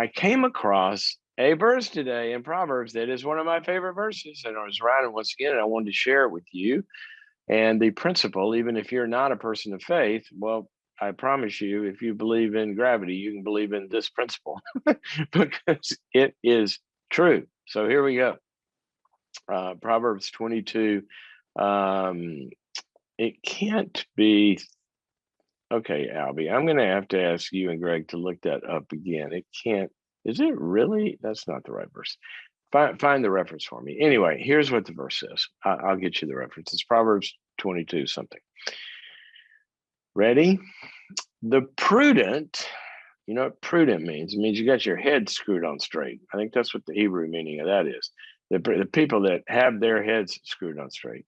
I came across a verse today in Proverbs that is one of my favorite verses, and I was writing once again, and I wanted to share it with you. And the principle, even if you're not a person of faith, well, I promise you, if you believe in gravity, you can believe in this principle because it is true. So here we go. Proverbs 22. It can't be. Okay, Albie, I'm going to have to ask you and Greg to look that up again. It can't. Is it really? That's not the right verse. Find the reference for me. Anyway, here's what the verse says. I'll get you the reference. It's Proverbs 22 something. Ready? The prudent, you know what prudent means? It means you got your head screwed on straight. I think that's what the Hebrew meaning of that is. The people that have their heads screwed on straight.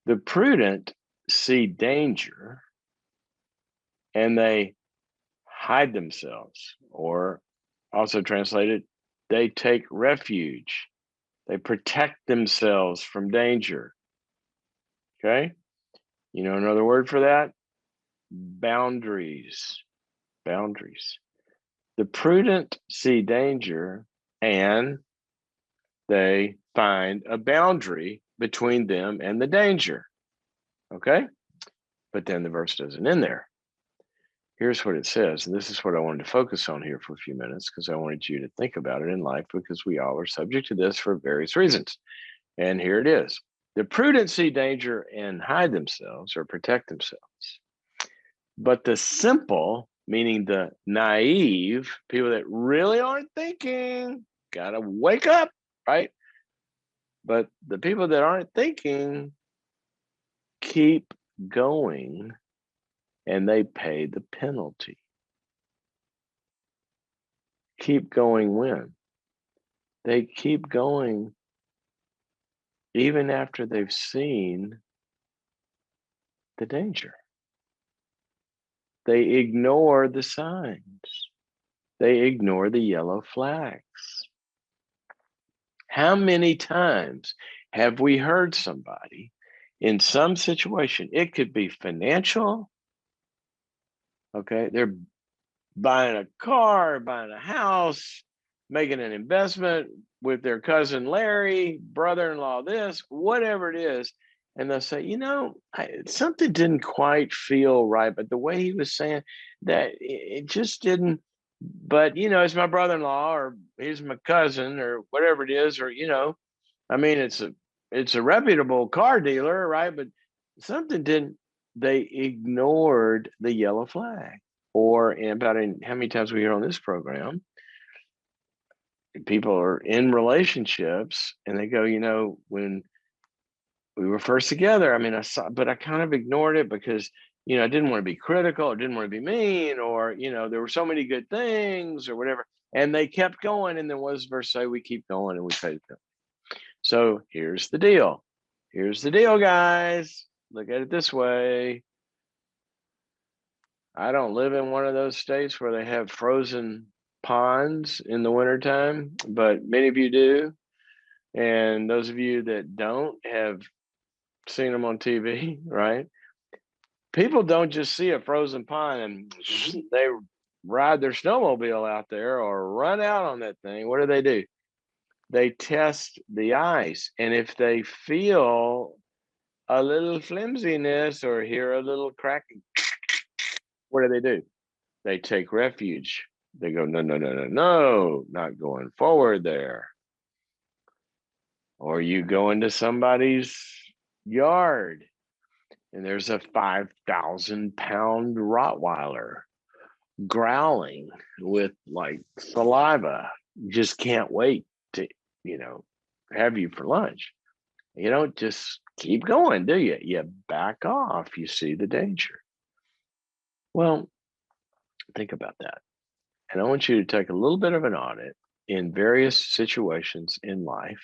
The prudent see danger and they hide themselves, or also translated, they take refuge. They protect themselves from danger. Okay? You know another word for that? Boundaries. Boundaries. The prudent see danger and they find a boundary between them and the danger. Okay? But then the verse doesn't end there. Here's what it says, and this is what I wanted to focus on here for a few minutes because I wanted you to think about it in life because we all are subject to this for various reasons. And here it is. The prudent see danger and hide themselves or protect themselves. But the simple, meaning the naive, people that really aren't thinking, gotta wake up, right? But the people that aren't thinking keep going and they pay the penalty. Keep going when? They keep going even after they've seen the danger. They ignore the signs. They ignore the yellow flags. How many times have we heard somebody in some situation? It could be financial. Okay, they're buying a car, buying a house, making an investment with their cousin Larry, brother-in-law, this, whatever it is. And they'll say, you know, something didn't quite feel right, but the way he was saying that it just didn't. But, you know, it's my brother-in-law or he's my cousin or whatever it is, or, you know, I mean, it's a reputable car dealer, right? But something didn't, they ignored the yellow flag. Or about how many times we hear on this program, people are in relationships and they go, you know, when we were first together, I mean, I saw, but I kind of ignored it because, you know, I didn't want to be critical, or didn't want to be mean, or, you know, there were so many good things or whatever. And they kept going. And then what does verse say? We keep going and we pay the penalty. So here's the deal. Here's the deal, guys. Look at it this way. I don't live in one of those states where they have frozen ponds in the wintertime, but many of you do. And those of you that don't have seen them on TV, right? People don't just see a frozen pond and they ride their snowmobile out there or run out on that thing. What do? They test the ice. And if they feel a little flimsiness or hear a little cracking, what do? They take refuge. They go, no, no, no, no, no, not going forward there. Or you go into somebody's yard and there's a 5,000-pound Rottweiler growling with like saliva. You just can't wait to, you know, have you for lunch. You don't just keep going, do you? You back off. You see the danger. Well, think about that. And I want you to take a little bit of an audit in various situations in life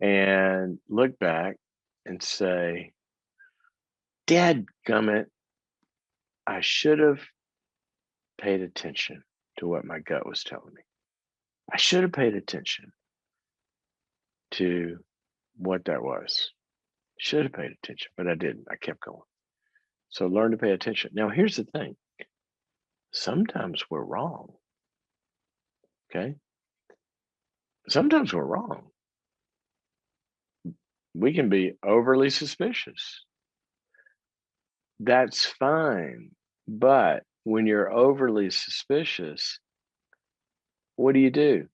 and look back and say, dadgummit, I should have paid attention to what my gut was telling me. I should have paid attention to what that was. Should have paid attention, but I didn't. I kept going. So learn to pay attention. Now, here's the thing. Sometimes we're wrong. Okay. Sometimes we're wrong. We can be overly suspicious. That's fine. But when you're overly suspicious, what do?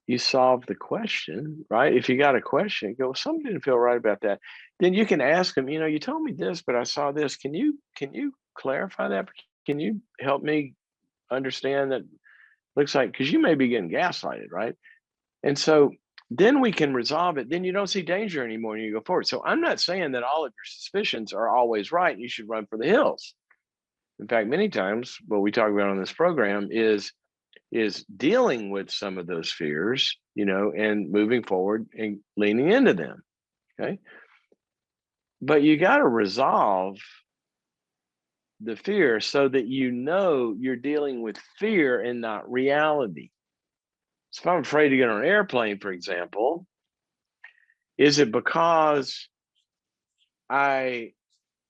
You solve the question, right? If you got a question, go, something didn't feel right about that. Then you can ask them, you told me this, but I saw this. Can you clarify that? Can you help me understand that? Looks like, because you may be getting gaslighted, right? And so then we can resolve it. Then you don't see danger anymore and you go forward. So I'm not saying that all of your suspicions are always right and you should run for the hills. In fact, many times what we talk about on this program is dealing with some of those fears, and moving forward and leaning into them. Okay. But you got to resolve the fear so that you're dealing with fear and not reality. So if I'm afraid to get on an airplane, for example, is it because I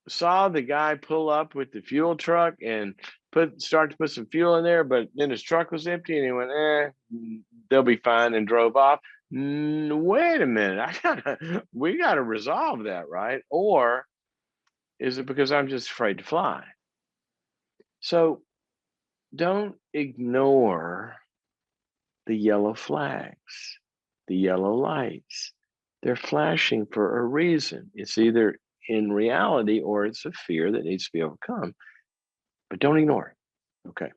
saw the guy pull up with the fuel truck and start to put some fuel in there, but then his truck was empty and he went, they'll be fine, and drove off? Wait a minute, we gotta resolve that, right? Or is it because I'm just afraid to fly? So don't ignore the yellow flags, the yellow lights. They're flashing for a reason. It's either in reality or it's a fear that needs to be overcome, but don't ignore it. Okay.